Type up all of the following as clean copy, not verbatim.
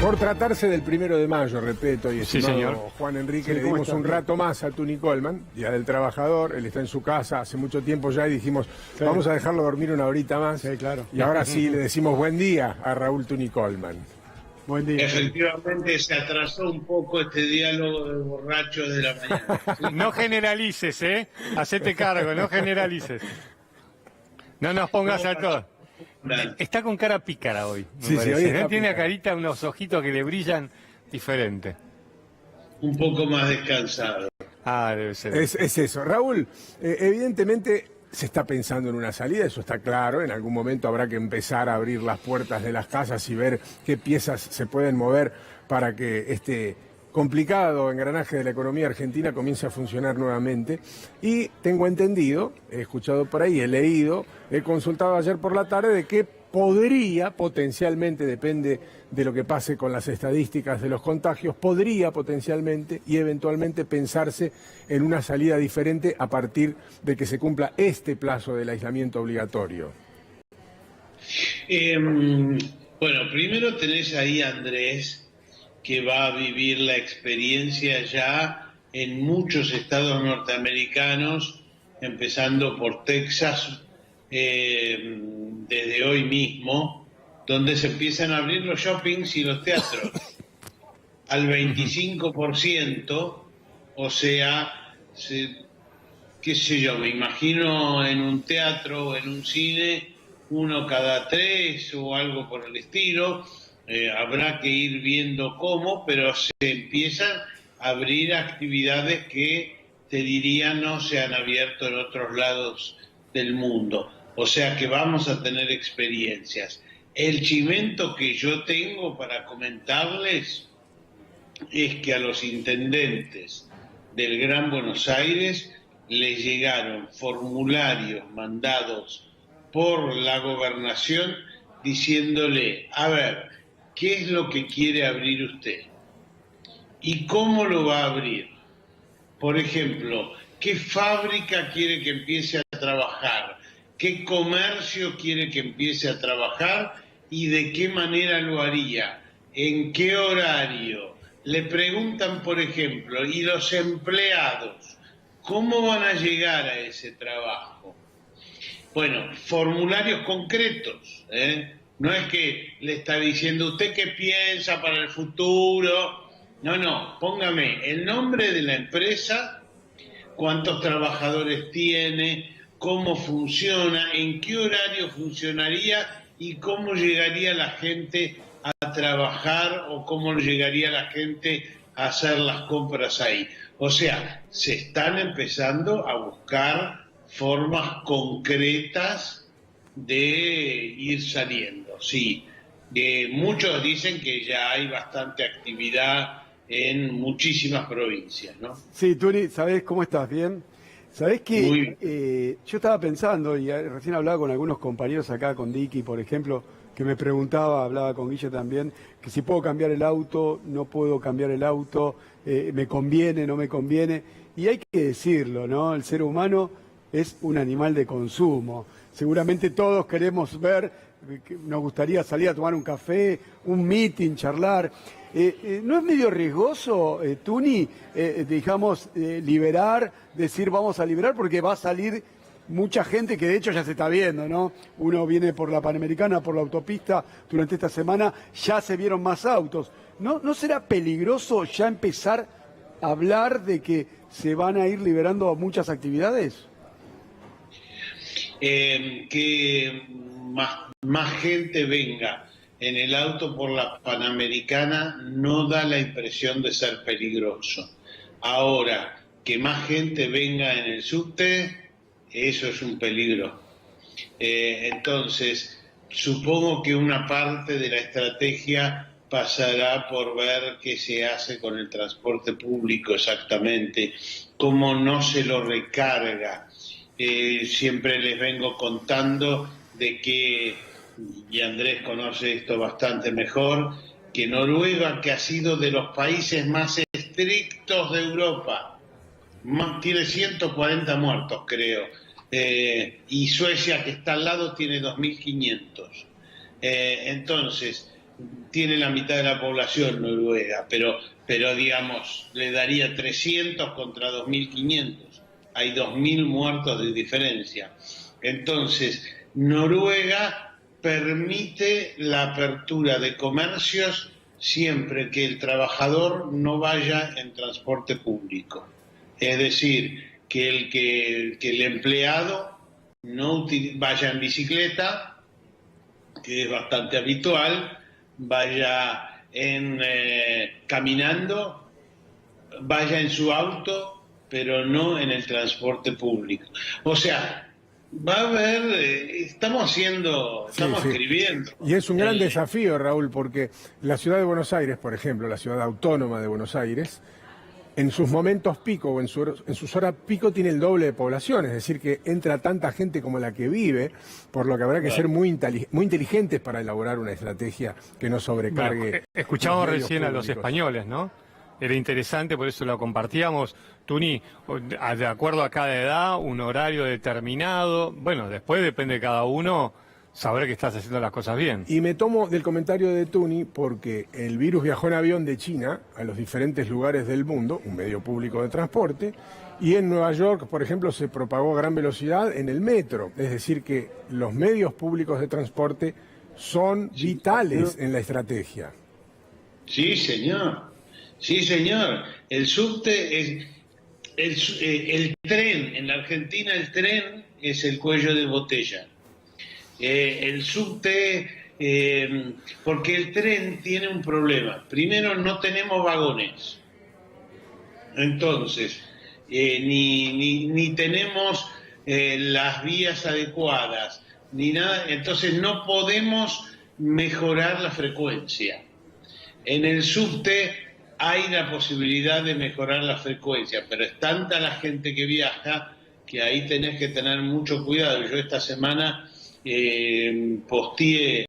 Por tratarse del 1 de mayo, repito, y Sí, estimado señor. Juan Enrique, Sí, le ¿cómo dimos está? un rato más a Tuni Coleman, Día del Trabajador. Él está en su casa hace mucho tiempo ya y dijimos, Sí. vamos a dejarlo dormir una horita más. Sí, claro. Y ahora sí le decimos buen día a Raúl Tuni Coleman. Buen día. Efectivamente se atrasó un poco este diálogo de borrachos de la mañana. ¿Sí? No generalices, ¿eh? Hacete cargo, no generalices. No nos pongas a todos. Está con cara pícara hoy, me Sí, sí, parece, hoy ¿eh? está Tiene a pícara. carita unos ojitos que le brillan diferente. Un poco más descansado. Ah, debe ser. Es eso. Raúl, evidentemente se está pensando en una salida, eso está claro. En algún momento habrá que empezar a abrir las puertas de las casas y ver qué piezas se pueden mover para que este complicado engranaje de la economía argentina comience a funcionar nuevamente. Y tengo entendido, he escuchado por ahí, he leído, he consultado ayer por la tarde de que podría potencialmente, depende de lo que pase con las estadísticas de los contagios, podría potencialmente y eventualmente pensarse en una salida diferente a partir de que se cumpla este plazo del aislamiento obligatorio. Bueno, primero tenés ahí a Andrés, que va a vivir la experiencia ya en muchos estados norteamericanos, empezando por Texas, desde hoy mismo, donde se empiezan a abrir los shoppings y los teatros al 25%, o sea, qué sé yo, me imagino en un teatro o en un cine, 1 cada 3 o algo por el estilo. Habrá que ir viendo cómo, pero se empiezan a abrir actividades que te diría no se han abierto en otros lados del mundo. O sea que vamos a tener experiencias. El chimento que yo tengo para comentarles es que a los intendentes del Gran Buenos Aires les llegaron formularios mandados por la gobernación diciéndole, a ver, ¿qué es lo que quiere abrir usted? ¿Y cómo lo va a abrir? Por ejemplo, ¿qué fábrica quiere que empiece a trabajar? ¿Qué comercio quiere que empiece a trabajar? ¿Y de qué manera lo haría? ¿En qué horario? Le preguntan, por ejemplo, ¿y los empleados? ¿Cómo van a llegar a ese trabajo? Bueno, formularios concretos, ¿eh? No es que le está diciendo usted qué piensa para el futuro. No, póngame el nombre de la empresa, cuántos trabajadores tiene, cómo funciona, en qué horario funcionaría y cómo llegaría la gente a trabajar o cómo llegaría la gente a hacer las compras ahí. O sea, se están empezando a buscar formas concretas de ir saliendo, sí. Muchos dicen que ya hay bastante actividad en muchísimas provincias, ¿no? Sí, Tuni, ¿sabés cómo estás? ¿Bien? ¿Sabés Muy que yo estaba pensando, y recién hablaba con algunos compañeros acá, con Dicky, por ejemplo, que me preguntaba, hablaba con Guille también, que si puedo cambiar el auto, no puedo cambiar el auto, me conviene, no me conviene. Y hay que decirlo, ¿no? El ser humano es un animal de consumo. Seguramente todos queremos ver, nos gustaría salir a tomar un café, un meeting, charlar. ¿No es medio riesgoso, Tuni, digamos, liberar, decir vamos a liberar, porque va a salir mucha gente que de hecho ya se está viendo, ¿no? Uno viene por la Panamericana, por la autopista, durante esta semana ya se vieron más autos. ¿No será peligroso ya empezar a hablar de que se van a ir liberando muchas actividades? Que más gente venga en el auto por la Panamericana no da la impresión de ser peligroso. Ahora, que más gente venga en el subte, eso es un peligro. Entonces, supongo que una parte de la estrategia pasará por ver qué se hace con el transporte público exactamente, cómo no se lo recarga. Siempre les vengo contando de que, y Andrés conoce esto bastante mejor, que Noruega, que ha sido de los países más estrictos de Europa, tiene 140 muertos, creo, y Suecia, que está al lado, tiene 2.500. Entonces, tiene la mitad de la población Noruega, pero digamos, le daría 300 contra 2.500. Hay 2.000 muertos de diferencia. Entonces, Noruega permite la apertura de comercios siempre que el trabajador no vaya en transporte público. Es decir, que el empleado no vaya en bicicleta, que es bastante habitual, vaya caminando, vaya en su auto, pero no en el transporte público. O sea, va a haber, estamos escribiendo. Y es un gran desafío, Raúl, porque la ciudad de Buenos Aires, por ejemplo, la ciudad autónoma de Buenos Aires, en sus momentos pico o en sus horas pico tiene el doble de población, es decir, que entra tanta gente como la que vive, por lo que habrá que ser muy inteligentes para elaborar una estrategia que no sobrecargue. Bueno, escuchamos recién a los españoles, ¿no? Era interesante, por eso lo compartíamos. Tuni, de acuerdo a cada edad, un horario determinado. Bueno, después depende de cada uno saber que estás haciendo las cosas bien. Y me tomo del comentario de Tuni porque el virus viajó en avión de China a los diferentes lugares del mundo, un medio público de transporte, y en Nueva York, por ejemplo, se propagó a gran velocidad en el metro. Es decir, que los medios públicos de transporte son vitales en la estrategia. Sí, señor. Sí, señor. El subte es... El tren, en la Argentina el tren es el cuello de botella. El subte, porque el tren tiene un problema. Primero, no tenemos vagones. Entonces, ni tenemos las vías adecuadas, ni nada. Entonces, no podemos mejorar la frecuencia. En el subte hay la posibilidad de mejorar la frecuencia, pero es tanta la gente que viaja que ahí tenés que tener mucho cuidado. Yo esta semana posteé,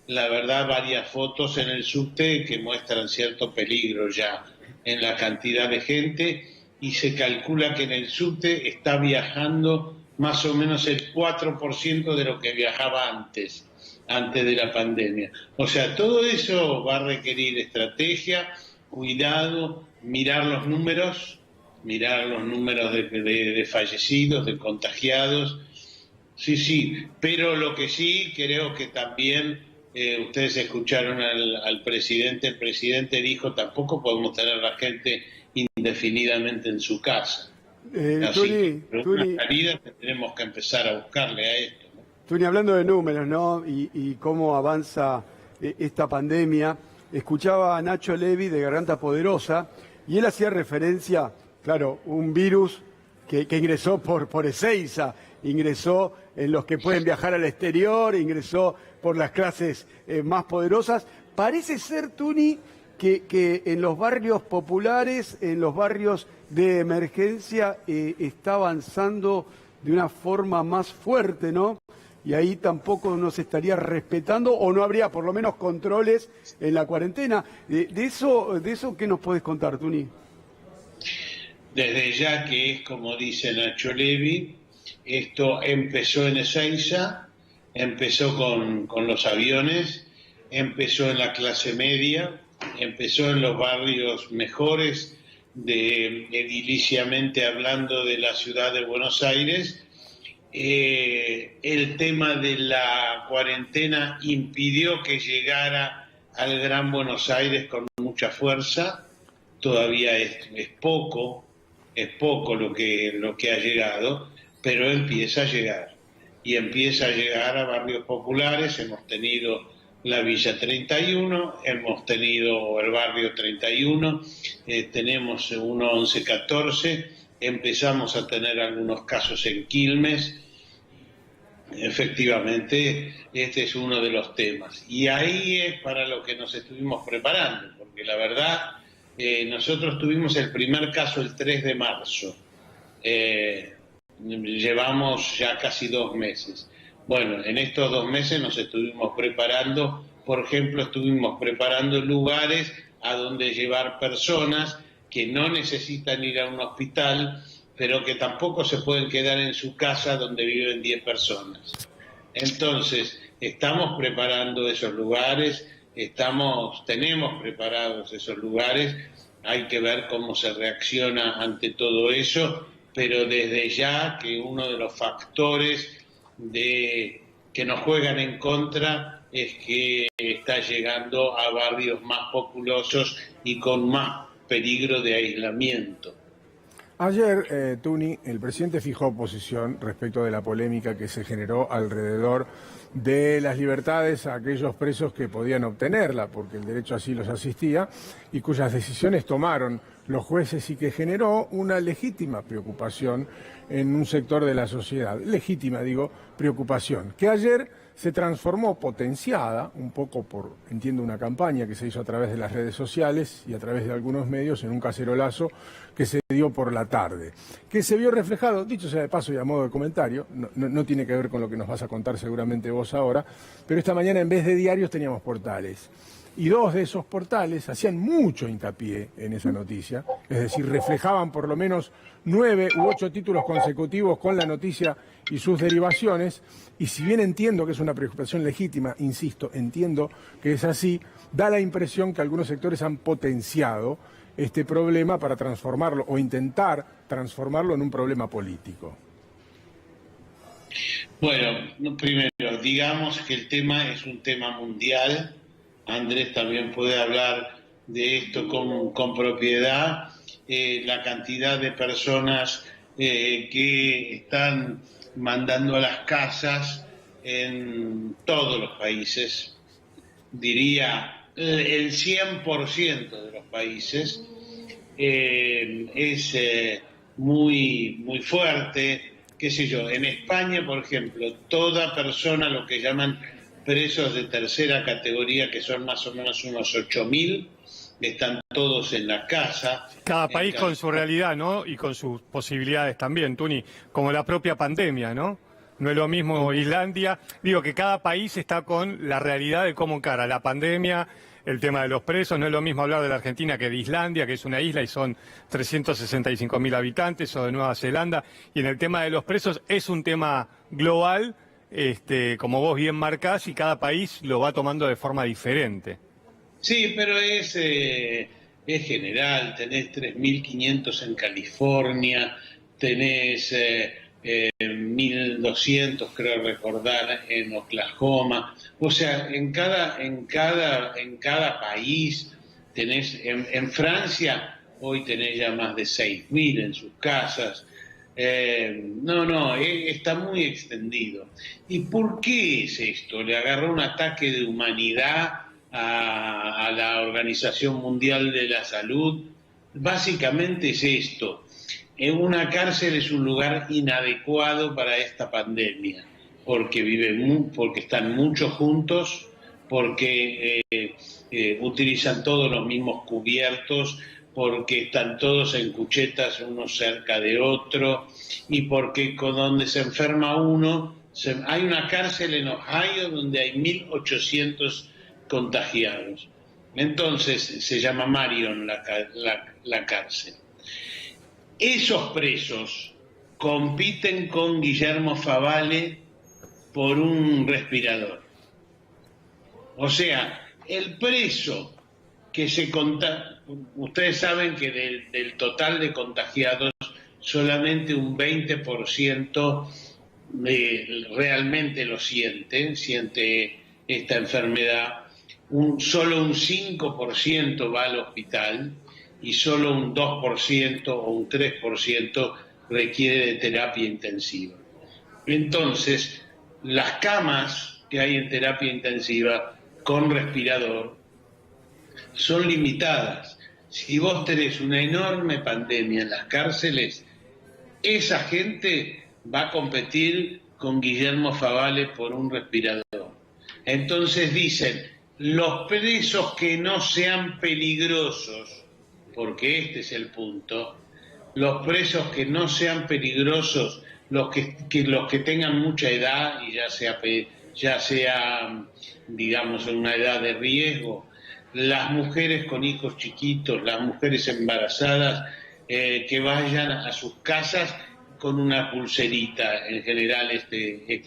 la verdad, varias fotos en el subte que muestran cierto peligro ya en la cantidad de gente, y se calcula que en el subte está viajando más o menos el 4% de lo que viajaba antes de la pandemia. O sea, todo eso va a requerir estrategia, cuidado, mirar los números de fallecidos, de contagiados. Sí, pero lo que sí creo que también ustedes escucharon al presidente. El presidente dijo: tampoco podemos tener a la gente indefinidamente en su casa. Así, pero una salida tenemos que empezar a buscarle a esto, ¿no? Tuni, hablando de números, ¿no? Y cómo avanza esta pandemia, escuchaba a Nacho Levi de Garganta Poderosa y él hacía referencia, claro, un virus que ingresó por Ezeiza, ingresó en los que pueden viajar al exterior, ingresó por las clases más poderosas. Parece ser, Tuni, que en los barrios populares, en los barrios de emergencia, está avanzando de una forma más fuerte, ¿no? Y ahí tampoco nos estaría respetando, o no habría por lo menos controles en la cuarentena. De eso, ¿qué nos podés contar, Tuni? Desde ya que es como dice Nacho Levi, esto empezó en Ezeiza, empezó con los aviones, empezó en la clase media, empezó en los barrios mejores, ediliciamente hablando, de la ciudad de Buenos Aires. El tema de la cuarentena impidió que llegara al Gran Buenos Aires con mucha fuerza. Todavía es poco lo que ha llegado, pero empieza a llegar, y empieza a llegar a barrios populares. Hemos tenido la Villa 31, hemos tenido el barrio 31, tenemos 1114, empezamos a tener algunos casos en Quilmes. Efectivamente, este es uno de los temas, y ahí es para lo que nos estuvimos preparando, porque la verdad, nosotros tuvimos el primer caso el 3 de marzo, llevamos ya casi 2 meses. Bueno, en estos 2 meses nos estuvimos preparando. Por ejemplo, estuvimos preparando lugares a donde llevar personas que no necesitan ir a un hospital, pero que tampoco se pueden quedar en su casa donde viven 10 personas. Entonces, estamos preparando esos lugares, tenemos preparados esos lugares, hay que ver cómo se reacciona ante todo eso, pero desde ya que uno de los factores que nos juegan en contra es que está llegando a barrios más populosos y con más peligro de aislamiento. Ayer, Tuni, el presidente fijó posición respecto de la polémica que se generó alrededor de las libertades a aquellos presos que podían obtenerla, porque el derecho así los asistía, y cuyas decisiones tomaron los jueces y que generó una legítima preocupación en un sector de la sociedad. Legítima, digo, preocupación, que ayer se transformó, potenciada, un poco por, entiendo, una campaña que se hizo a través de las redes sociales y a través de algunos medios en un cacerolazo que se dio por la tarde, que se vio reflejado, dicho sea de paso y a modo de comentario, no tiene que ver con lo que nos vas a contar seguramente vos ahora, pero esta mañana en vez de diarios teníamos portales. Y dos de esos portales hacían mucho hincapié en esa noticia, es decir, reflejaban por lo menos 9 u 8 títulos consecutivos con la noticia y sus derivaciones, y si bien entiendo que es una preocupación legítima, insisto, entiendo que es así, da la impresión que algunos sectores han potenciado este problema para transformarlo o intentar transformarlo en un problema político. Bueno, primero, digamos que el tema es un tema mundial. Andrés también puede hablar de esto con propiedad. La cantidad de personas que están mandando a las casas en todos los países, diría el 100% de los países, es muy fuerte. Qué sé yo, en España, por ejemplo, toda persona, lo que llaman presos de tercera categoría, que son más o menos unos 8.000, están todos en la casa. Cada país con su realidad, ¿no? Y con sus posibilidades también, Tuni, como la propia pandemia, ¿no? No es lo mismo Islandia, digo que cada país está con la realidad de cómo encara la pandemia, el tema de los presos. No es lo mismo hablar de la Argentina que de Islandia, que es una isla y son 365.000 habitantes, o de Nueva Zelanda. Y en el tema de los presos es un tema global, como vos bien marcás, y cada país lo va tomando de forma diferente. Sí, pero es general. Tenés 3.500 en California, tenés 1.200, creo recordar, en Oklahoma. O sea, en cada país tenés, en Francia hoy tenés ya más de 6.000 en sus casas. Está muy extendido. ¿Y por qué es esto? Le agarró un ataque de humanidad a la Organización Mundial de la Salud. Básicamente es esto. Una cárcel es un lugar inadecuado para esta pandemia, porque porque están muchos juntos, porque utilizan todos los mismos cubiertos, porque están todos en cuchetas uno cerca de otro, y porque donde se enferma uno, hay una cárcel en Ohio donde hay 1.800 contagiados. Entonces se llama Marion la cárcel. Esos presos compiten con Guillermo Favale por un respirador. O sea, el preso que ustedes saben que del total de contagiados, solamente un 20% realmente lo siente esta enfermedad, solo un 5% va al hospital y solo un 2% o un 3% requiere de terapia intensiva. Entonces, las camas que hay en terapia intensiva con respirador son limitadas. Si vos tenés una enorme pandemia en las cárceles, esa gente va a competir con Guillermo Favale por un respirador. Entonces dicen, los presos que no sean peligrosos, porque este es el punto, los presos que no sean peligrosos, los que tengan mucha edad y ya sea digamos en una edad de riesgo, las mujeres con hijos chiquitos, las mujeres embarazadas, que vayan a sus casas con una pulserita. En general este es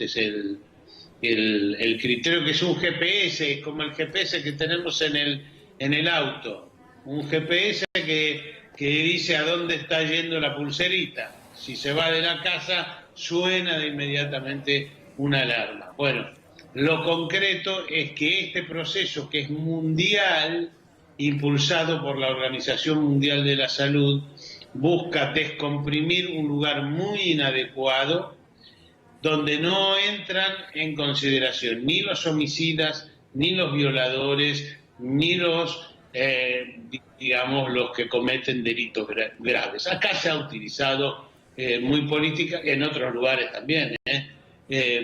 el criterio, que es un GPS, como el GPS que tenemos en el auto, un GPS que dice a dónde está yendo la pulserita. Si se va de la casa, suena de inmediatamente una alarma. Bueno, lo concreto es que este proceso, que es mundial, impulsado por la Organización Mundial de la Salud, busca descomprimir un lugar muy inadecuado, donde no entran en consideración ni los homicidas, ni los violadores, ni los, digamos, los que cometen delitos graves. Acá se ha utilizado muy política, en otros lugares también,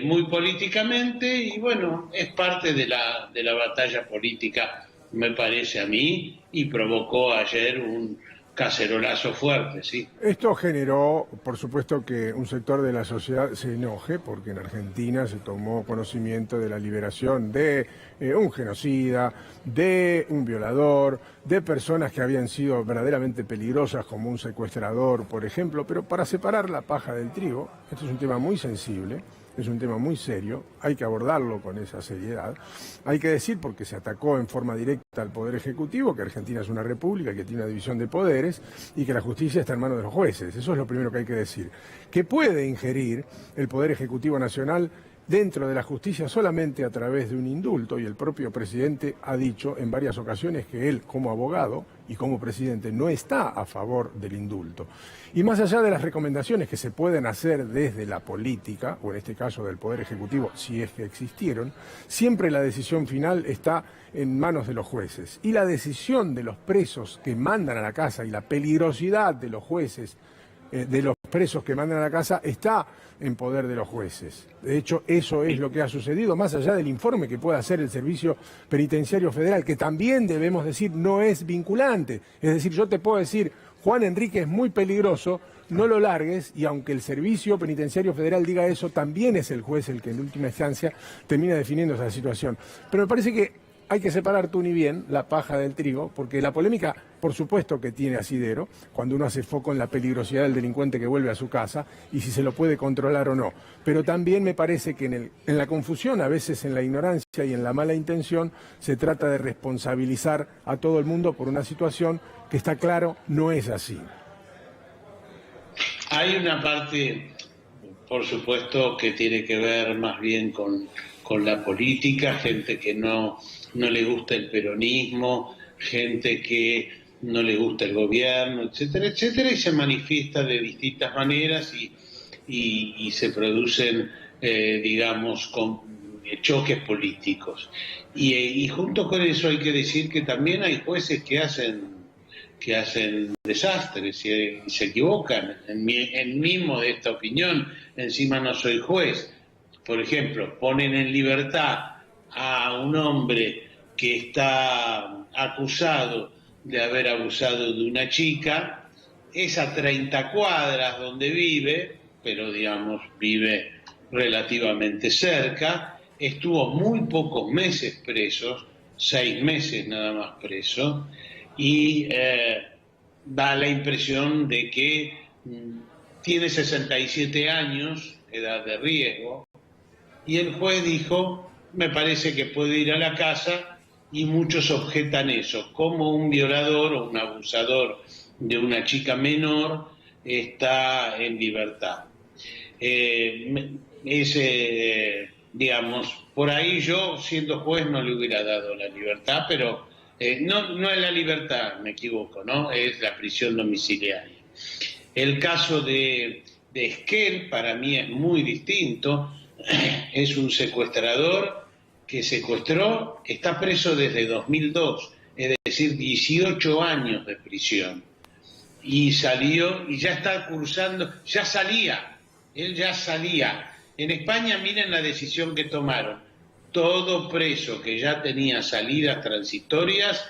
muy políticamente, y bueno, es parte de la batalla política, me parece a mí, y provocó ayer un cacerolazo fuerte, sí. Esto generó, por supuesto, que un sector de la sociedad se enoje, porque en Argentina se tomó conocimiento de la liberación de un genocida, de un violador, de personas que habían sido verdaderamente peligrosas, como un secuestrador, por ejemplo. Pero para separar la paja del trigo, esto es un tema muy sensible, es un tema muy serio, hay que abordarlo con esa seriedad. Hay que decir, porque se atacó en forma directa al Poder Ejecutivo, que Argentina es una república, que tiene una división de poderes y que la justicia está en manos de los jueces. Eso es lo primero que hay que decir. Que puede ingerir el Poder Ejecutivo Nacional dentro de la justicia solamente a través de un indulto, y el propio presidente ha dicho en varias ocasiones que él, como abogado y como presidente, no está a favor del indulto. Y más allá de las recomendaciones que se pueden hacer desde la política, o en este caso del Poder Ejecutivo, si es que existieron, siempre la decisión final está en manos de los jueces. Y la decisión de los presos que mandan a la casa y la peligrosidad de los jueces, de los presos que mandan a la casa, está en poder de los jueces. De hecho, eso es lo que ha sucedido, más allá del informe que pueda hacer el Servicio Penitenciario Federal, que también debemos decir no es vinculante. Es decir, yo te puedo decir, Juan Enrique es muy peligroso, no lo largues, y aunque el Servicio Penitenciario Federal diga eso, también es el juez el que en última instancia termina definiendo esa situación. Pero me parece que hay que separar tú ni bien la paja del trigo, porque la polémica, por supuesto que tiene asidero, cuando uno hace foco en la peligrosidad del delincuente que vuelve a su casa y si se lo puede controlar o no. Pero también me parece que en la confusión, a veces en la ignorancia y en la mala intención, se trata de responsabilizar a todo el mundo por una situación que, está claro, no es así. Hay una parte, por supuesto, que tiene que ver más bien con la política, gente que no le gusta el peronismo, gente que no le gusta el gobierno, etcétera, etcétera, y se manifiesta de distintas maneras y se producen, digamos, con choques políticos. Y junto con eso hay que decir que también hay jueces que hacen desastres y se equivocan. En mi modesta opinión, encima no soy juez. Por ejemplo, ponen en libertad a un hombre que está acusado de haber abusado de una chica, es a 30 cuadras donde vive, pero digamos vive relativamente cerca, estuvo muy pocos meses presos, 6 meses nada más preso, y da la impresión de que tiene 67 años, edad de riesgo, y el juez dijo, me parece que puede ir a la casa, y muchos objetan eso, como un violador o un abusador de una chica menor está en libertad. Digamos, por ahí yo, siendo juez, no le hubiera dado la libertad, pero no es la libertad, me equivoco, ¿no? Es la prisión domiciliaria. El caso de Esquel para mí es muy distinto. Es un secuestrador que secuestró, está preso desde 2002, es decir, 18 años de prisión. Y salió, y ya está cursando, él ya salía. En España, miren la decisión que tomaron. Todo preso que ya tenía salidas transitorias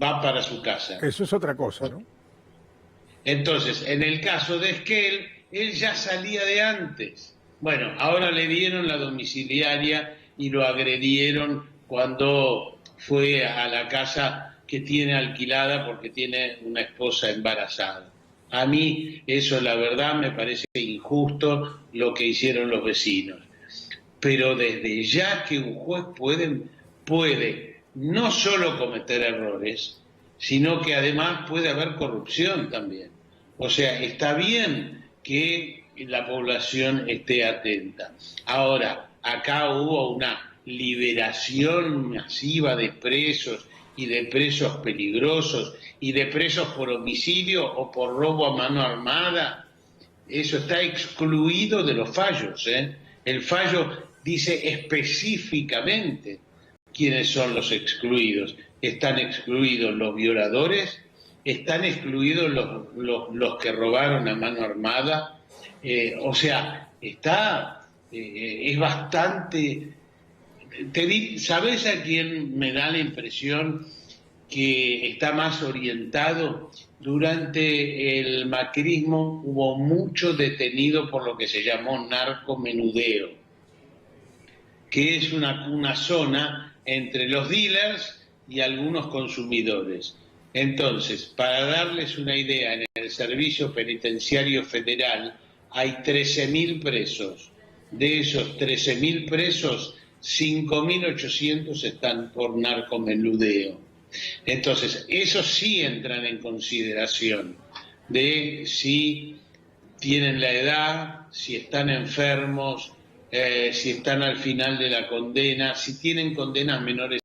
va para su casa. Eso es otra cosa, ¿no? Entonces, en el caso de Esquel, él ya salía de antes. Bueno, ahora le dieron la domiciliaria y lo agredieron cuando fue a la casa que tiene alquilada porque tiene una esposa embarazada. A mí eso, la verdad, me parece injusto lo que hicieron los vecinos. pero desde ya que un juez puede no solo cometer errores, sino que además puede haber corrupción también. O sea, está bien que la población esté atenta. Ahora, acá hubo una liberación masiva de presos y de presos peligrosos y de presos por homicidio o por robo a mano armada. Eso está excluido de los fallos, ¿eh? El fallo dice específicamente quiénes son los excluidos. Están excluidos los violadores, están excluidos los que robaron a mano armada. O sea, es bastante... ¿Sabés a quién me da la impresión que está más orientado? Durante el macrismo hubo mucho detenido por lo que se llamó narcomenudeo, que es una zona entre los dealers y algunos consumidores. Entonces, para darles una idea, en el Servicio Penitenciario Federal hay 13.000 presos. De esos 13.000 presos, 5.800 están por narcomenudeo. Entonces, esos sí entran en consideración de si tienen la edad, si están enfermos, si están al final de la condena, si tienen condenas menores